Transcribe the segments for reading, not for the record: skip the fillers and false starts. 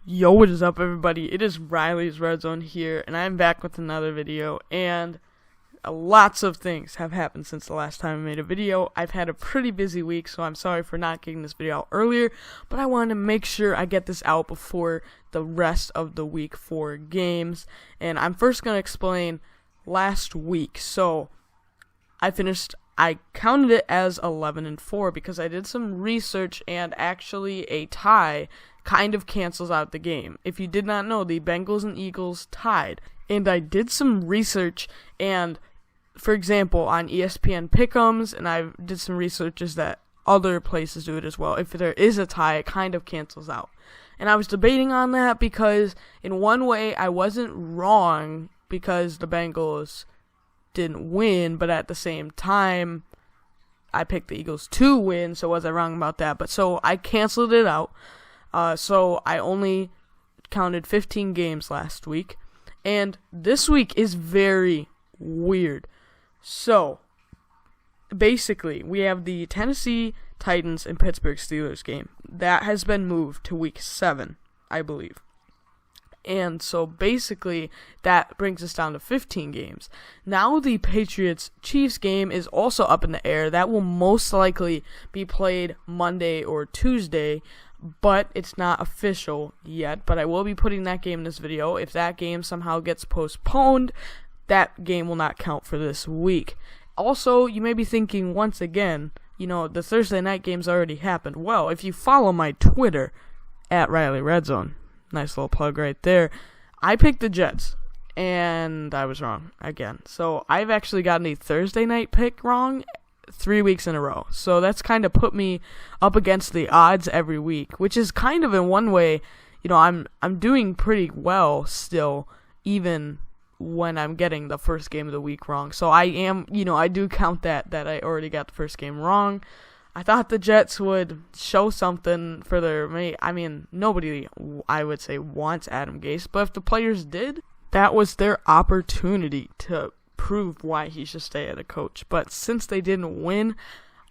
Yo, what is up, everybody? It is Riley's Redzone here, and I'm back with another video, and lots of things have happened since the last time I made a video. I've had a pretty busy week, so I'm sorry for not getting this video out earlier, but I wanted to make sure I get this out before the rest of the week for games, and I'm first going to explain last week. So, I counted it as 11-4 because I did some research, and actually a tie kind of cancels out the game. If you did not know, the Bengals and Eagles tied. And I did some research, and for example, on ESPN Pick'ems, and I did some researches that other places do it as well. If there is a tie, it kind of cancels out. And I was debating on that because in one way I wasn't wrong because the Bengals didn't win, but at the same time I picked the Eagles to win, so was I wrong about that? But so I canceled it out. So I only counted 15 games last week, and this week is very weird. So basically, we have the Tennessee Titans and Pittsburgh Steelers game. That has been moved to week 7, I believe. And so basically, that brings us down to 15 games. Now the Patriots-Chiefs game is also up in the air. That will most likely be played Monday or Tuesday, but it's not official yet. But I will be putting that game in this video. If that game somehow gets postponed, that game will not count for this week. Also, you may be thinking once again, the Thursday night games already happened. Well, if you follow my Twitter, at Riley Redzone, nice little plug right there, I picked the Jets, and I was wrong again. So I've actually gotten a Thursday night pick wrong 3 weeks in a row. So that's kind of put me up against the odds every week, which is kind of in one way, I'm doing pretty well still, even when I'm getting the first game of the week wrong. So I am, I do count that I already got the first game wrong. I thought the Jets would show something for their mate. I mean, nobody, I would say, wants Adam Gase, but if the players did, that was their opportunity to prove why he should stay as a coach. But since they didn't win,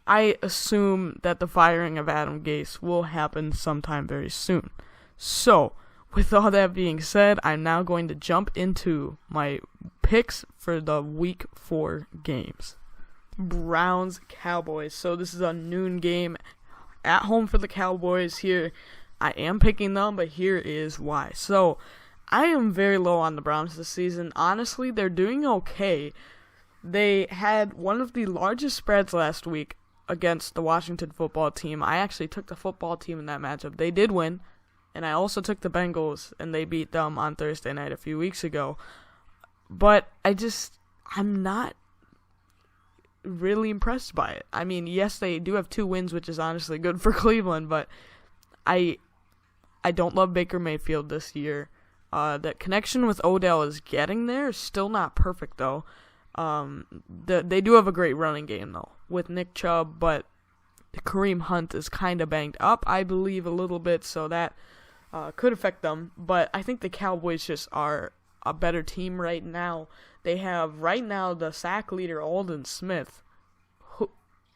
I assume that the firing of Adam Gase will happen sometime very soon. So, with all that being said, I'm now going to jump into my picks for the week 4 games. Browns-Cowboys. So this is a noon game at home for the Cowboys here. I am picking them, but here is why. So I am very low on the Browns this season. Honestly, they're doing okay. They had one of the largest spreads last week against the Washington football team. I actually took the football team in that matchup. They did win, and I also took the Bengals, and they beat them on Thursday night a few weeks ago. But I'm not really impressed by it. I mean, yes, they do have 2 wins, which is honestly good for Cleveland, but I don't love Baker Mayfield this year. That connection with Odell is getting there. Still not perfect, though. They do have a great running game, though, with Nick Chubb, but Kareem Hunt is kind of banged up, I believe, a little bit, so that could affect them. But I think the Cowboys just are a better team right now. They have, right now, the sack leader, Aldon Smith.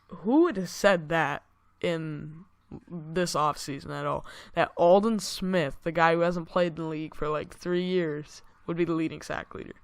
Who would have said that in this offseason at all? That Aldon Smith, the guy who hasn't played in the league for like 3 years, would be the leading sack leader.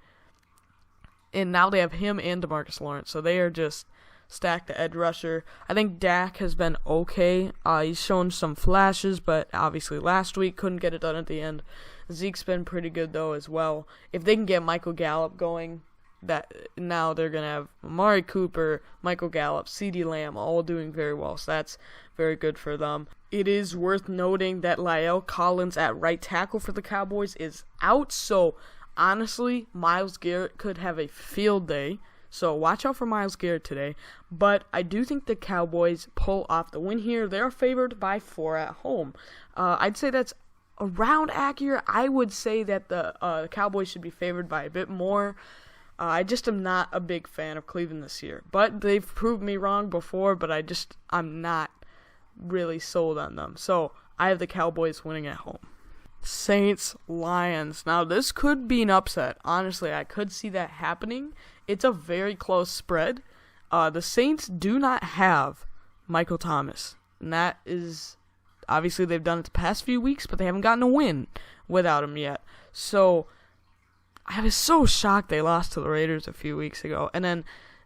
And now they have him and DeMarcus Lawrence, so they are just stacked at edge rusher. I think Dak has been okay. He's shown some flashes, but obviously last week couldn't get it done at the end. Zeke's been pretty good, though, as well. If they can get Michael Gallup going, that now they're going to have Amari Cooper, Michael Gallup, CeeDee Lamb, all doing very well, so that's very good for them. It is worth noting that La'el Collins at right tackle for the Cowboys is out, so honestly, Myles Garrett could have a field day. So watch out for Myles Garrett today. But I do think the Cowboys pull off the win here. They're favored by 4 at home. I'd say that's around accurate. I would say that the Cowboys should be favored by a bit more. I just am not a big fan of Cleveland this year. But they've proved me wrong before, but I'm not really sold on them. So I have the Cowboys winning at home. Saints-Lions. Now, this could be an upset. Honestly, I could see that happening. It's a very close spread. The Saints do not have Michael Thomas. And that is Obviously, they've done it the past few weeks, but they haven't gotten a win without him yet. So I was so shocked they lost to the Raiders a few weeks ago. And then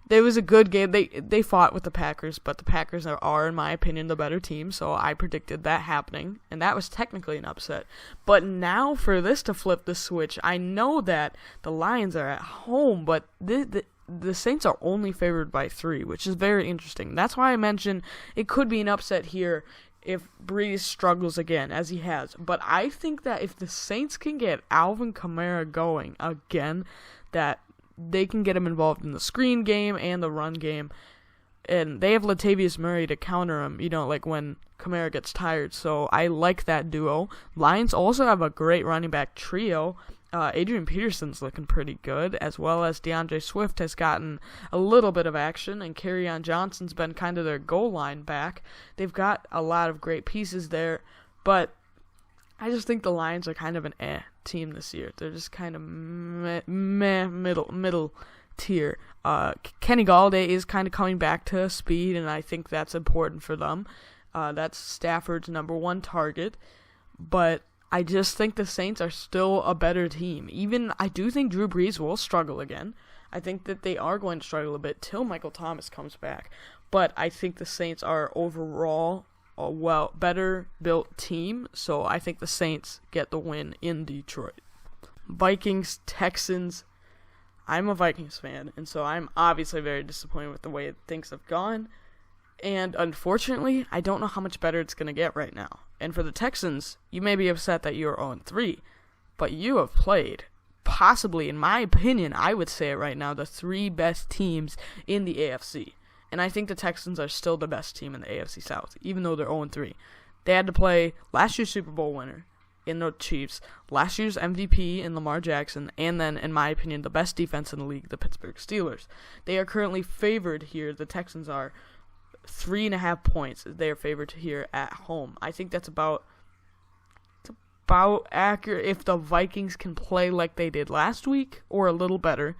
there was a good game. They fought with the Packers, but the Packers are, in my opinion, the better team. So I predicted that happening, and that was technically an upset. But now for this to flip the switch, I know that the Lions are at home, but the Saints are only favored by 3, which is very interesting. That's why I mentioned it could be an upset here if Breeze struggles again, as he has. But I think that if the Saints can get Alvin Kamara going again, that they can get him involved in the screen game and the run game. And they have Latavius Murray to counter him, like when Kamara gets tired. So I like that duo. Lions also have a great running back trio. Adrian Peterson's looking pretty good, as well as DeAndre Swift has gotten a little bit of action, and Kerryon Johnson's been kind of their goal line back. They've got a lot of great pieces there, but I just think the Lions are kind of an team this year. They're just kind of middle tier. Kenny Galladay is kind of coming back to speed, and I think that's important for them. That's Stafford's number 1 target, but I just think the Saints are still a better team. I do think Drew Brees will struggle again. I think that they are going to struggle a bit till Michael Thomas comes back. But I think the Saints are overall a better built team. So I think the Saints get the win in Detroit. Vikings, Texans. I'm a Vikings fan, and so I'm obviously very disappointed with the way things have gone. And unfortunately, I don't know how much better it's going to get right now. And for the Texans, you may be upset that you're 0-3, but you have played possibly, in my opinion, I would say it right now, the 3 best teams in the AFC. And I think the Texans are still the best team in the AFC South, even though they're 0-3. They had to play last year's Super Bowl winner in the Chiefs, last year's MVP in Lamar Jackson, and then, in my opinion, the best defense in the league, the Pittsburgh Steelers. They are currently favored here, the Texans are, 3.5 points. They are favored here at home. I think that's about accurate if the Vikings can play like they did last week or a little better.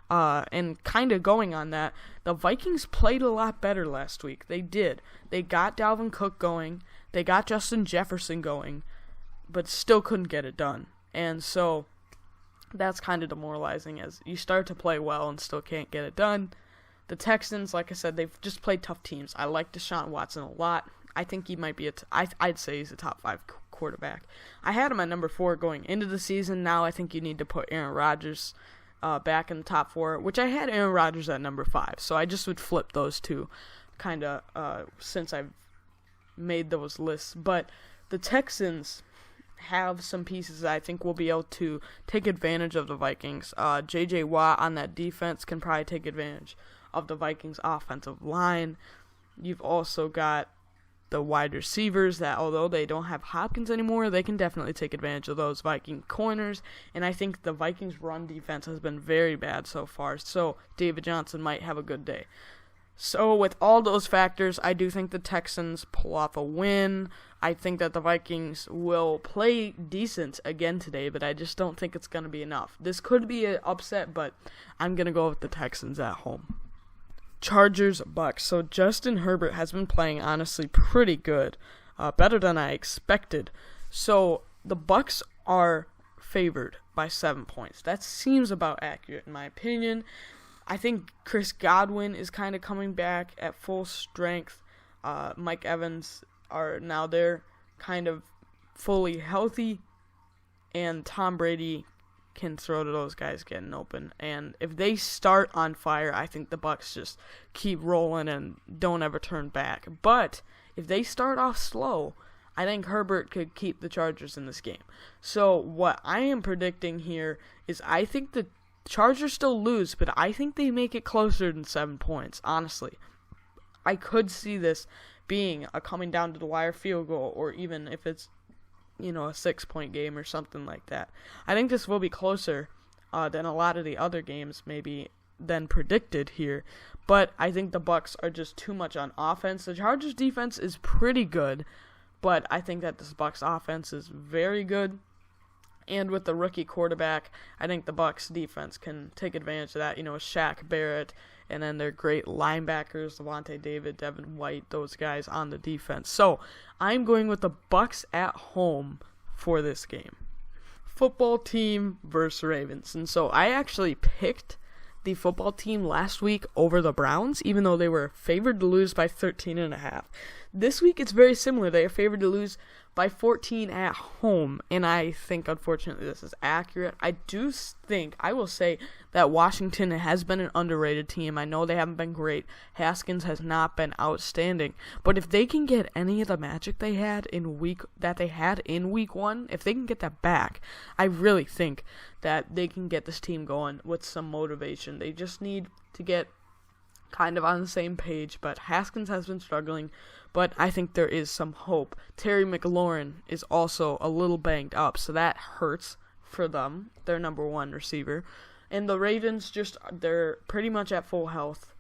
And kind of going on that, the Vikings played a lot better last week. They did. They got Dalvin Cook going. They got Justin Jefferson going, but still couldn't get it done. And so that's kind of demoralizing as you start to play well and still can't get it done. The Texans, like I said, they've just played tough teams. I like Deshaun Watson a lot. I think he might be I'd say he's a top 5 quarterback. I had him at number 4 going into the season. Now I think you need to put Aaron Rodgers back in the top 4, which I had Aaron Rodgers at number 5. So I just would flip those two kind of since I've made those lists. But the Texans have some pieces that I think will be able to take advantage of the Vikings. J.J. Watt on that defense can probably take advantage of the Vikings offensive line. You've also got the wide receivers that, although they don't have Hopkins anymore, they can definitely take advantage of those Viking corners. And I think the Vikings run defense has been very bad so far, so David Johnson might have a good day. So with all those factors, I do think the Texans pull off a win. I think that the Vikings will play decent again today, but I just don't think it's going to be enough. This could be an upset, but I'm going to go with the Texans at home. Chargers, Bucks. So Justin Herbert has been playing honestly pretty good, better than I expected. So the Bucks are favored by 7 points. That seems about accurate in my opinion. I think Chris Godwin is kind of coming back at full strength. Mike Evans they're kind of fully healthy, and Tom Brady can throw to those guys getting open. And if they start on fire, I think the Bucks just keep rolling and don't ever turn back. But if they start off slow, I think Herbert could keep the Chargers in this game. So what I am predicting here is I think the Chargers still lose, but I think they make it closer than 7 points, honestly. I could see this being a coming down to the wire field goal, or even if it's a 6-point game or something like that. I think this will be closer than a lot of the other games maybe than predicted here, but I think the Bucks are just too much on offense. The Chargers defense is pretty good, but I think that this Bucks offense is very good. And with the rookie quarterback, I think the Bucks defense can take advantage of that. Shaq Barrett and then their great linebackers, Levante David, Devin White, those guys on the defense. So I'm going with the Bucs at home for this game. Football team versus Ravens. And so I actually picked the football team last week over the Browns, even though they were favored to lose by 13.5. This week it's very similar. They are favored to lose by 14 at home, and I think, unfortunately, this is accurate. I will say that Washington has been an underrated team. I know they haven't been great. Haskins has not been outstanding, but if they can get any of the magic they had in week 1, if they can get that back, I really think that they can get this team going with some motivation. They just need to get kind of on the same page, but Haskins has been struggling, but I think there is some hope. Terry McLaurin is also a little banged up, so that hurts for them, their number one receiver. And the Ravens, they're pretty much at full health.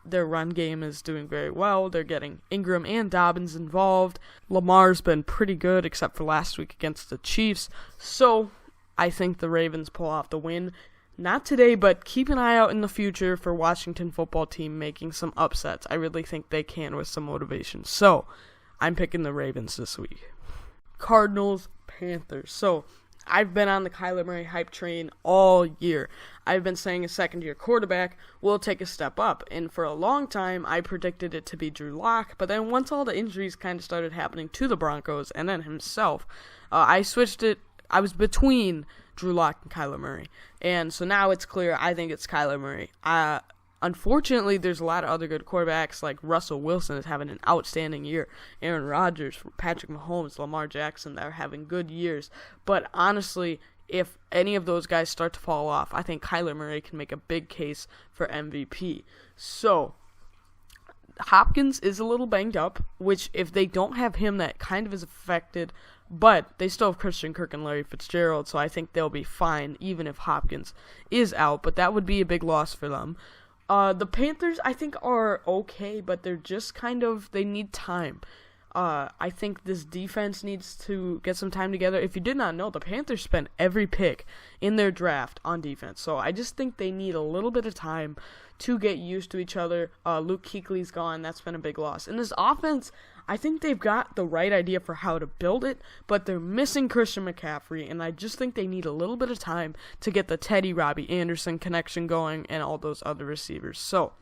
Their run game is doing very well. They're getting Ingram and Dobbins involved. Lamar's been pretty good, except for last week against the Chiefs. So I think the Ravens pull off the win. Not today, but keep an eye out in the future for Washington football team making some upsets. I really think they can with some motivation. So, I'm picking the Ravens this week. Cardinals, Panthers. So, I've been on the Kyler Murray hype train all year. I've been saying a second-year quarterback will take a step up. And for a long time, I predicted it to be Drew Lock. But then once all the injuries kind of started happening to the Broncos and then himself, I switched it. I was between Drew Lock and Kyler Murray. And so now it's clear I think it's Kyler Murray. Unfortunately, there's a lot of other good quarterbacks, like Russell Wilson is having an outstanding year. Aaron Rodgers, Patrick Mahomes, Lamar Jackson, they're having good years. But honestly, if any of those guys start to fall off, I think Kyler Murray can make a big case for MVP. So, Hopkins is a little banged up, which if they don't have him, that kind of is affected. But they still have Christian Kirk and Larry Fitzgerald, so I think they'll be fine even if Hopkins is out. But that would be a big loss for them. The Panthers, I think, are okay, but they're just they need time. I think this defense needs to get some time together. If you did not know, the Panthers spent every pick in their draft on defense. So I just think they need a little bit of time to get used to each other. Luke Kuechly's gone. That's been a big loss. And this offense, I think they've got the right idea for how to build it, but they're missing Christian McCaffrey, and I just think they need a little bit of time to get the Teddy Robbie Anderson connection going and all those other receivers. So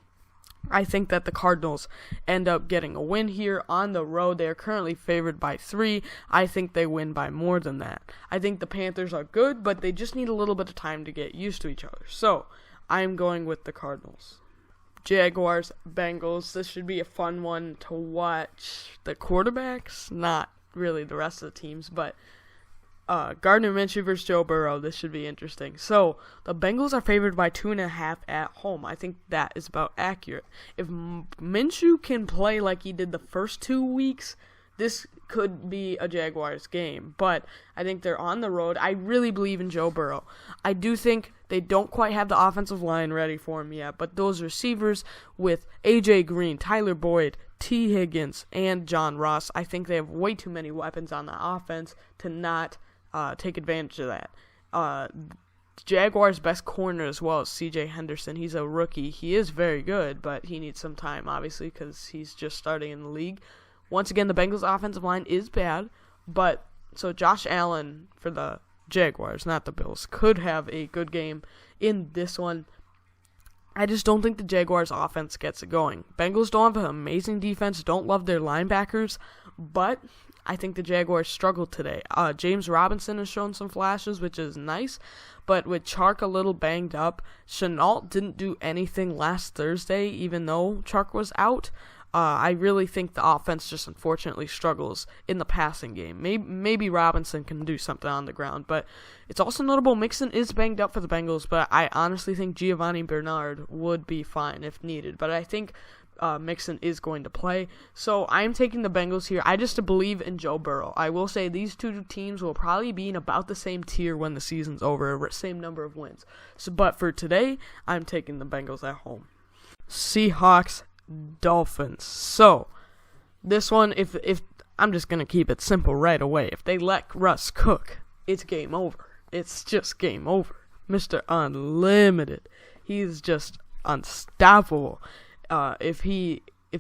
I think that the Cardinals end up getting a win here on the road. They are currently favored by 3. I think they win by more than that. I think the Panthers are good, but they just need a little bit of time to get used to each other. So I'm going with the Cardinals. Jaguars, Bengals. This should be a fun one to watch. The quarterbacks, not really the rest of the teams, but Gardner Minshew versus Joe Burrow. This should be interesting. So the Bengals are favored by 2.5 at home. I think that is about accurate. If Minshew can play like he did the first 2 weeks, this could be a Jaguars game, but I think they're on the road. I really believe in Joe Burrow. I do think they don't quite have the offensive line ready for him yet, but those receivers with A.J. Green, Tyler Boyd, T. Higgins, and John Ross, I think they have way too many weapons on the offense to not take advantage of that. Jaguars' best corner as well is C.J. Henderson. He's a rookie. He is very good, but he needs some time, obviously, because he's just starting in the league. Once again, the Bengals' offensive line is bad, but so Josh Allen for the Jaguars, not the Bills, could have a good game in this one. I just don't think the Jaguars' offense gets it going. Bengals don't have an amazing defense, don't love their linebackers, but I think the Jaguars struggled today. James Robinson has shown some flashes, which is nice, but with Chark a little banged up, Shenault didn't do anything last Thursday, even though Chark was out. I really think the offense just unfortunately struggles in the passing game. Maybe Robinson can do something on the ground, but it's also notable Mixon is banged up for the Bengals, but I honestly think Giovanni Bernard would be fine if needed. But I think Mixon is going to play, so I'm taking the Bengals here. I just believe in Joe Burrow. I will say these two teams will probably be in about the same tier when the season's over, same number of wins. But for today, I'm taking the Bengals at home. Seahawks, Dolphins. So this one, if I'm just gonna keep it simple right away. If they let Russ cook, it's game over. It's just game over. Mr. Unlimited. He's just unstoppable. If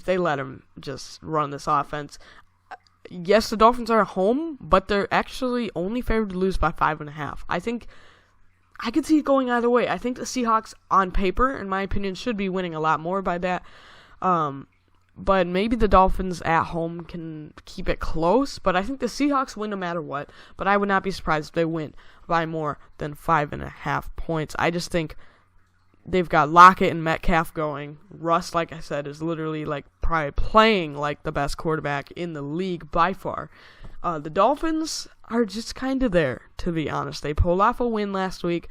they let him just run this offense. Yes, the Dolphins are at home, but they're actually only favored to lose by 5.5. I think I could see it going either way. I think the Seahawks, on paper, in my opinion, should be winning a lot more by that. But maybe the Dolphins at home can keep it close. But I think the Seahawks win no matter what. But I would not be surprised if they win by more than 5.5 points. I just think they've got Lockett and Metcalf going. Russ, like I said, is literally probably playing like the best quarterback in the league by far. The Dolphins are just kind of there, to be honest. They pulled off a win last week.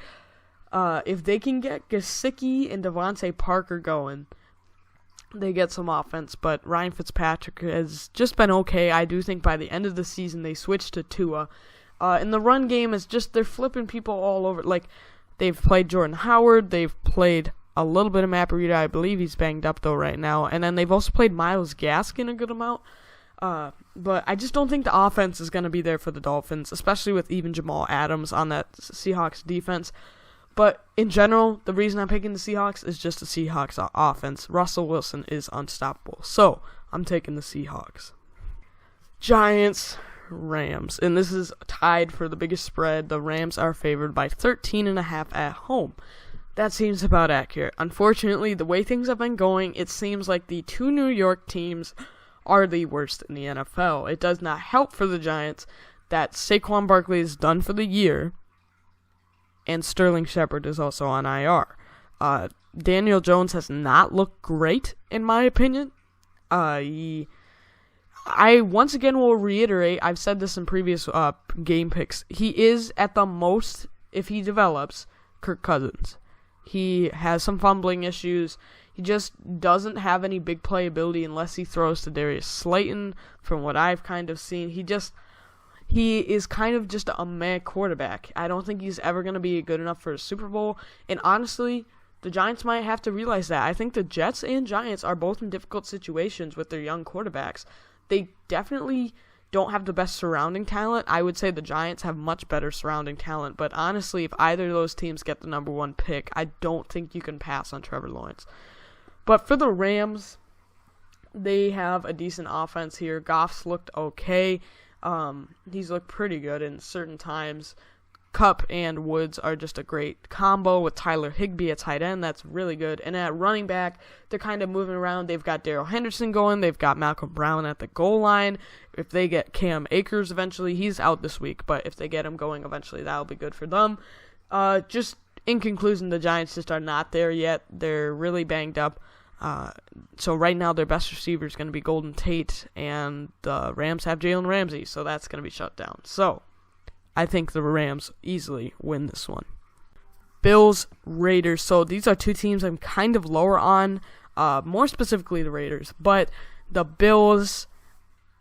If they can get Gesicki and Devontae Parker going, they get some offense. But Ryan Fitzpatrick has just been okay. I do think by the end of the season they switched to Tua. And the run game is just, they're flipping people all over. They've played Jordan Howard. They've played a little bit of Matt Breida. I believe he's banged up, though, right now. And then they've also played Myles Gaskin a good amount. But I just don't think the offense is going to be there for the Dolphins, especially with even Jamal Adams on that Seahawks defense. But in general, the reason I'm picking the Seahawks is just the Seahawks offense. Russell Wilson is unstoppable. So I'm taking the Seahawks. Giants, Rams. And this is tied for the biggest spread. The Rams are favored by 13.5 at home. That seems about accurate. Unfortunately, the way things have been going, it seems like the two New York teams are the worst in the NFL. It does not help for the Giants that Saquon Barkley is done for the year, and Sterling Shepard is also on IR. Daniel Jones has not looked great, in my opinion. I once again will reiterate, I've said this in previous game picks, he is at the most, if he develops, Kirk Cousins. He has some fumbling issues. He just doesn't have any big playability unless he throws to Darius Slayton, from what I've kind of seen. He is kind of just a meh quarterback. I don't think he's ever going to be good enough for a Super Bowl. And honestly, the Giants might have to realize that. I think the Jets and Giants are both in difficult situations with their young quarterbacks. They definitely don't have the best surrounding talent. I would say the Giants have much better surrounding talent. But honestly, if either of those teams get the number one pick, I don't think you can pass on Trevor Lawrence. But for the Rams, they have a decent offense here. Goff's looked okay. He's looked pretty good in certain times. Kupp and Woods are just a great combo with Tyler Higbee at tight end. That's really good. And at running back, they're kind of moving around. They've got Darrell Henderson going. They've got Malcolm Brown at the goal line. If they get Cam Akers eventually, he's out this week, but if they get him going eventually, that'll be good for them. Just in conclusion, the Giants just are not there yet. They're really banged up. So right now their best receiver is going to be Golden Tate, and the Rams have Jalen Ramsey, so that's going to be shut down. So I think the Rams easily win this one. Bills, Raiders. So these are two teams I'm kind of lower on, more specifically the Raiders. But the Bills,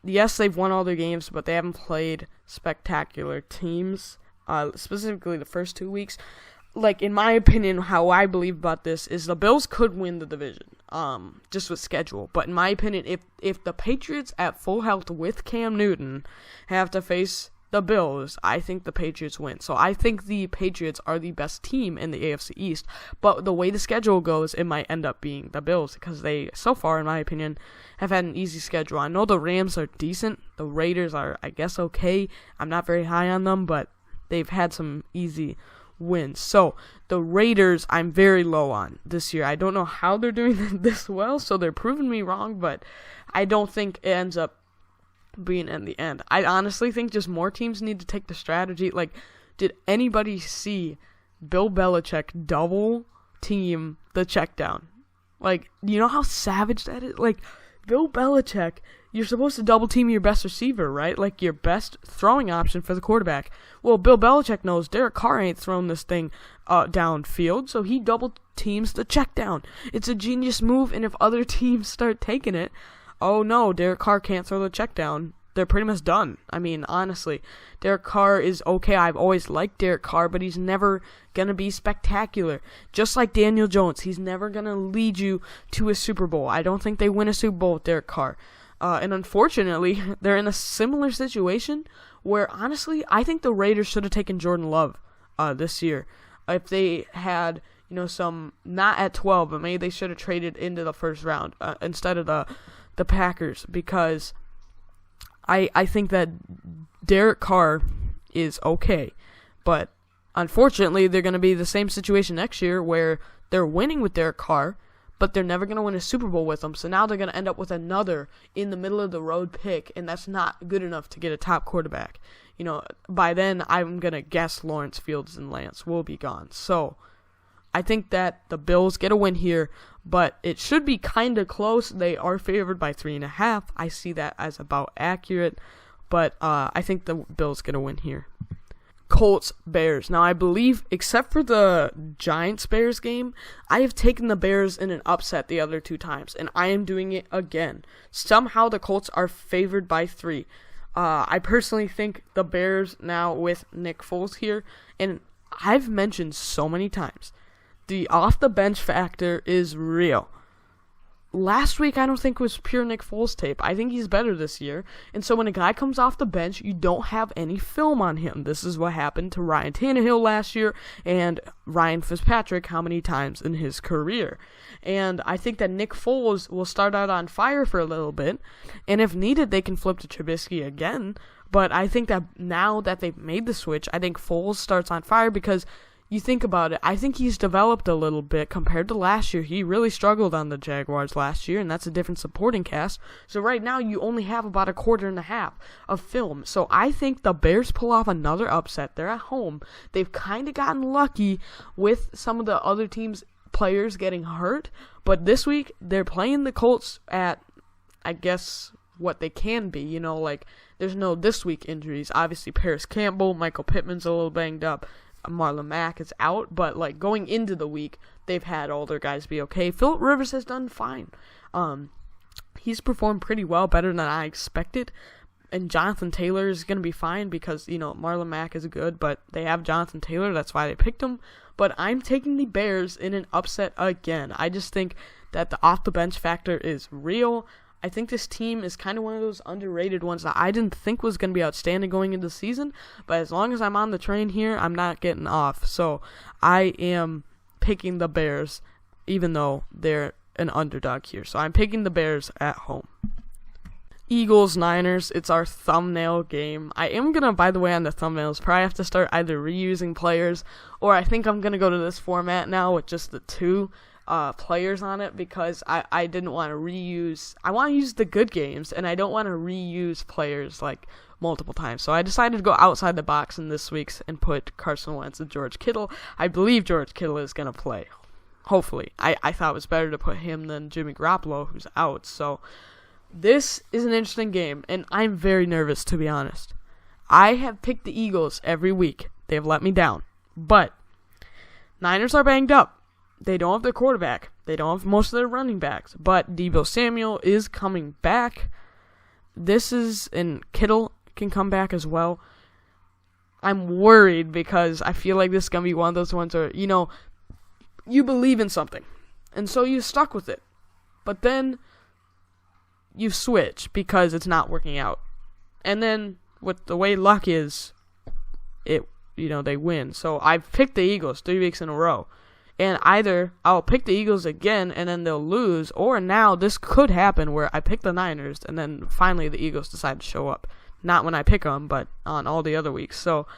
yes, they've won all their games, but they haven't played spectacular teams, specifically the first 2 weeks. In my opinion, how I believe about this is the Bills could win the division, just with schedule. But in my opinion, if the Patriots at full health with Cam Newton have to face the Bills, I think the Patriots win. So I think the Patriots are the best team in the AFC East. But the way the schedule goes, it might end up being the Bills, because they, so far, in my opinion, have had an easy schedule. I know the Rams are decent. The Raiders are, I guess, okay. I'm not very high on them, but they've had some easy wins. So the Raiders I'm very low on this year. I don't know how they're doing this well, so they're proving me wrong, but I don't think it ends up being in the end. I honestly think just more teams need to take the strategy. Did anybody see Bill Belichick double team the check down? You know how savage that is? Bill Belichick, you're supposed to double team your best receiver, right? Your best throwing option for the quarterback. Well, Bill Belichick knows Derek Carr ain't thrown this thing downfield, so he double teams the check down. It's a genius move, and if other teams start taking it, oh no, Derek Carr can't throw the check down. They're pretty much done. I mean, honestly, Derek Carr is okay. I've always liked Derek Carr, but he's never going to be spectacular. Just like Daniel Jones, he's never going to lead you to a Super Bowl. I don't think they win a Super Bowl with Derek Carr. And unfortunately, they're in a similar situation where, honestly, I think the Raiders should have taken Jordan Love this year. If they had, some not at 12, but maybe they should have traded into the first round instead of the Packers, because I think that Derek Carr is okay, but unfortunately they're going to be the same situation next year where they're winning with Derek Carr, but they're never going to win a Super Bowl with him. So now they're going to end up with another in the middle of the road pick, and that's not good enough to get a top quarterback. By then I'm going to guess Lawrence, Fields, and Lance will be gone. So I think that the Bills get a win here, but it should be kind of close. They are favored by 3.5. I see that as about accurate, but I think the Bills get a win here. Colts, Bears. Now, I believe, except for the Giants-Bears game, I have taken the Bears in an upset the other 2 times, and I am doing it again. Somehow, the Colts are favored by 3. I personally think the Bears now with Nick Foles here, and I've mentioned so many times, the off-the-bench factor is real. Last week, I don't think was pure Nick Foles tape. I think he's better this year. And so when a guy comes off the bench, you don't have any film on him. This is what happened to Ryan Tannehill last year and Ryan Fitzpatrick how many times in his career. And I think that Nick Foles will start out on fire for a little bit. And if needed, they can flip to Trubisky again. But I think that now that they've made the switch, I think Foles starts on fire because you think about it, I think he's developed a little bit compared to last year. He really struggled on the Jaguars last year, and that's a different supporting cast. So right now, you only have about a quarter and a half of film. So I think the Bears pull off another upset. They're at home. They've kind of gotten lucky with some of the other teams' players getting hurt. But this week, they're playing the Colts at, I guess, what they can be. There's no this week injuries. Obviously, Paris Campbell, Michael Pittman's a little banged up. Marlon Mack is out, but going into the week, they've had all their guys be okay. Phillip Rivers has done fine. He's performed pretty well, better than I expected. And Jonathan Taylor is going to be fine because, Marlon Mack is good, but they have Jonathan Taylor. That's why they picked him. But I'm taking the Bears in an upset again. I just think that the off-the-bench factor is real. I think this team is kind of one of those underrated ones that I didn't think was going to be outstanding going into the season, but as long as I'm on the train here, I'm not getting off. So I am picking the Bears, even though they're an underdog here. So I'm picking the Bears at home. Eagles, Niners, it's our thumbnail game. I am going to, by the way, on the thumbnails, probably have to start either reusing players, or I think I'm going to go to this format now with just the 2 players on it, because I didn't want to reuse. I want to use the good games, and I don't want to reuse players multiple times. So I decided to go outside the box in this week's and put Carson Wentz and George Kittle. I believe George Kittle is going to play. Hopefully. I thought it was better to put him than Jimmy Garoppolo, who's out. So this is an interesting game, and I'm very nervous, to be honest. I have picked the Eagles every week. They have let me down. But Niners are banged up. They don't have their quarterback. They don't have most of their running backs. But Deebo Samuel is coming back. And Kittle can come back as well. I'm worried because I feel like this is going to be one of those ones where, you believe in something. And so you stuck with it. But then you switch because it's not working out. And then with the way luck is, they win. So I've picked the Eagles 3 weeks in a row. And either I'll pick the Eagles again and then they'll lose, or now this could happen where I pick the Niners and then finally the Eagles decide to show up. Not when I pick them, but on all the other weeks. So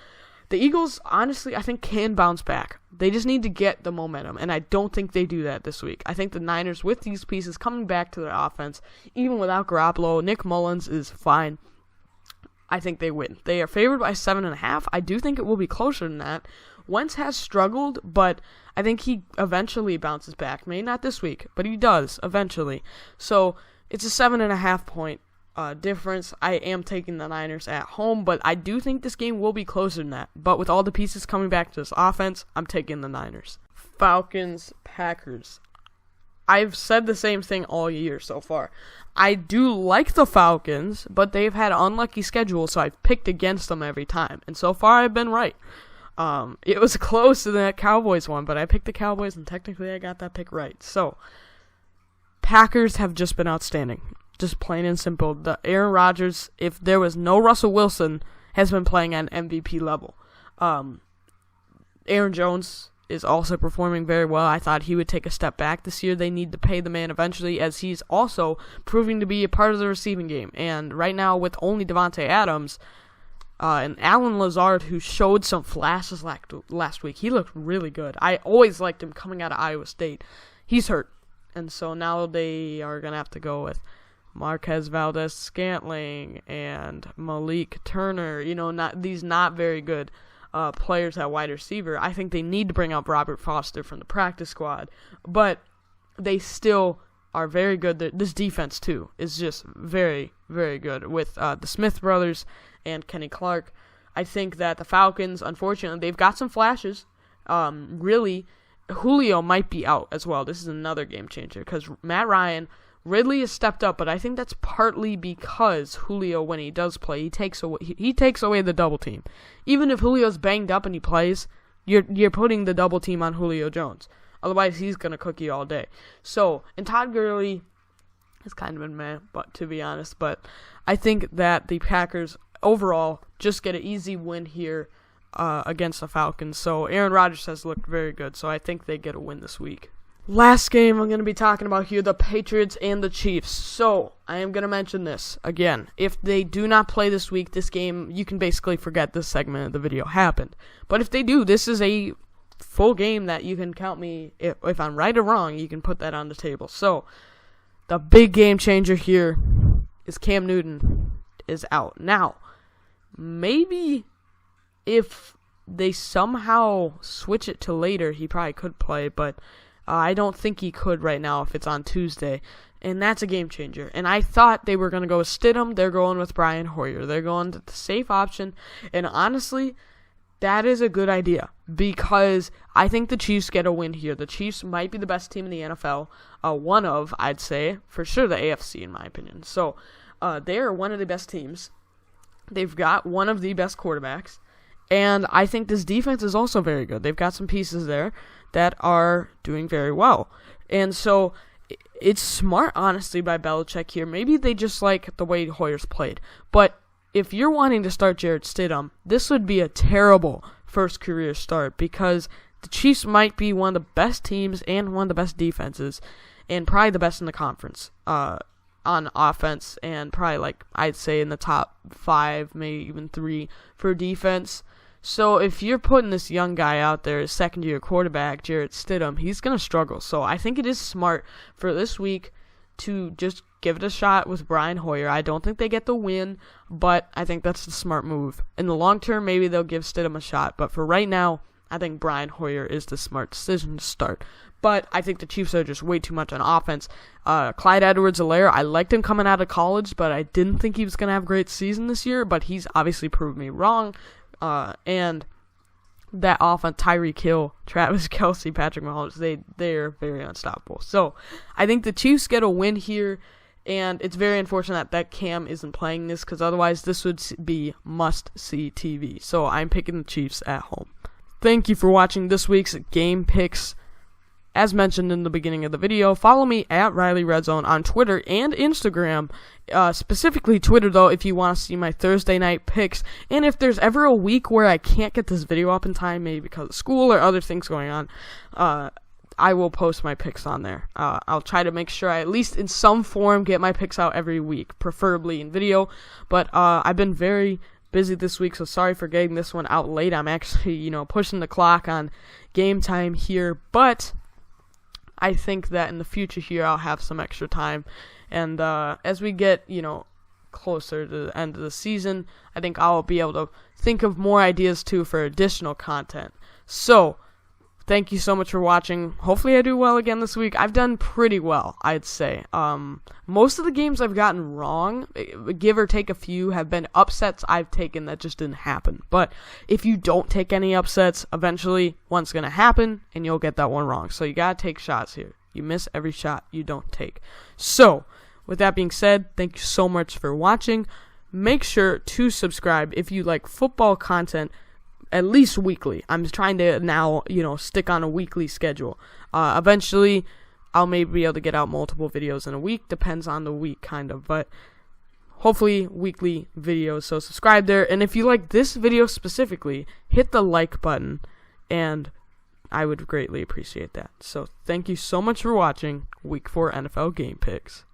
the Eagles, honestly, I think can bounce back. They just need to get the momentum, and I don't think they do that this week. I think the Niners, with these pieces coming back to their offense, even without Garoppolo, Nick Mullins is fine. I think they win. They are favored by 7.5. I do think it will be closer than that. Wentz has struggled, but I think he eventually bounces back. Maybe not this week, but he does eventually. So it's a 7.5 point difference. I am taking the Niners at home, but I do think this game will be closer than that. But with all the pieces coming back to this offense, I'm taking the Niners. Falcons, Packers. I've said the same thing all year so far. I do like the Falcons, but they've had unlucky schedules, so I've picked against them every time. And so far, I've been right. It was close to that Cowboys one, but I picked the Cowboys, and technically I got that pick right. So, Packers have just been outstanding. Just plain and simple. The Aaron Rodgers, if there was no Russell Wilson, has been playing at an MVP level. Aaron Jones is also performing very well. I thought he would take a step back this year. They need to pay the man eventually, as he's also proving to be a part of the receiving game. And right now, with only Devontae Adams and Alan Lazard, who showed some flashes last week, he looked really good. I always liked him coming out of Iowa State. He's hurt, and so now they are going to have to go with Marquez Valdez-Scantling and Malik Turner. Not very good players at wide receiver. I think they need to bring up Robert Foster from the practice squad, but they still are very good. This defense, too, is just very, very good with the Smith brothers and Kenny Clark. I think that the Falcons, unfortunately, they've got some flashes. Really, Julio might be out as well. This is another game changer because Matt Ryan, Ridley has stepped up, but I think that's partly because Julio, when he does play, he takes away the double team. Even if Julio's banged up and he plays, you're putting the double team on Julio Jones. Otherwise, he's gonna cook you all day. So, and Todd Gurley has kind of been meh, but to be honest, but I think that the Packers overall just get an easy win here against the Falcons. So Aaron Rodgers has looked very good, so I think they get a win this week. Last game I'm going to be talking about here, the Patriots and the Chiefs. So I am going to mention this again. If they do not play this week, this game, you can basically forget this segment of the video happened. But if they do, this is a full game that you can count me. If I'm right or wrong, you can put that on the table. So the big game changer here is Cam Newton is out. Now, maybe if they somehow switch it to later, he probably could play, but I don't think he could right now if it's on Tuesday, and that's a game changer. And I thought they were going to go with Stidham. They're going with Brian Hoyer. They're going to the safe option, and honestly, that is a good idea because I think the Chiefs get a win here. The Chiefs might be the best team in the NFL, one of, I'd say, for sure the AFC in my opinion. So they are one of the best teams. They've got one of the best quarterbacks. And I think this defense is also very good. They've got some pieces there that are doing very well. And so it's smart, honestly, by Belichick here. Maybe they just like the way Hoyer's played. But if you're wanting to start Jarrett Stidham, this would be a terrible first career start because the Chiefs might be one of the best teams and one of the best defenses and probably the best in the conference on offense and probably, like, I'd say in the top 5, maybe even 3 for defense. So if you're putting this young guy out there, second-year quarterback, Jarrett Stidham, he's going to struggle. So I think it is smart for this week to just give it a shot with Brian Hoyer. I don't think they get the win, but I think that's the smart move. In the long term, maybe they'll give Stidham a shot. But for right now, I think Brian Hoyer is the smart decision to start. But I think the Chiefs are just way too much on offense. Clyde Edwards-Helaire, I liked him coming out of college, but I didn't think he was going to have a great season this year. But he's obviously proved me wrong. And that offense, Tyreek Hill, Travis Kelce, Patrick Mahomes, they're very unstoppable. So I think the Chiefs get a win here, and it's very unfortunate that Cam isn't playing this because otherwise this would be must-see TV. So I'm picking the Chiefs at home. Thank you for watching this week's Game Picks. As mentioned in the beginning of the video, follow me at Riley Redzone on Twitter and Instagram. Specifically Twitter, though, if you want to see my Thursday night picks. And if there's ever a week where I can't get this video up in time, maybe because of school or other things going on, I will post my picks on there. I'll try to make sure I at least in some form get my picks out every week, preferably in video. But I've been very busy this week, so sorry for getting this one out late. I'm actually, pushing the clock on game time here, but I think that in the future here I'll have some extra time, and as we get, closer to the end of the season, I think I'll be able to think of more ideas too for additional content. So, thank you so much for watching. Hopefully I do well again this week. I've done pretty well, I'd say. Most of the games I've gotten wrong, give or take a few, have been upsets I've taken that just didn't happen. But if you don't take any upsets, eventually one's going to happen, and you'll get that one wrong. So you got to take shots here. You miss every shot you don't take. So, with that being said, thank you so much for watching. Make sure to subscribe if you like football content, at least weekly. I'm trying to now, stick on a weekly schedule. Eventually, I'll maybe be able to get out multiple videos in a week. Depends on the week, kind of. But hopefully, weekly videos. So subscribe there. And if you like this video specifically, hit the like button. And I would greatly appreciate that. So thank you so much for watching Week 4 NFL Game Picks.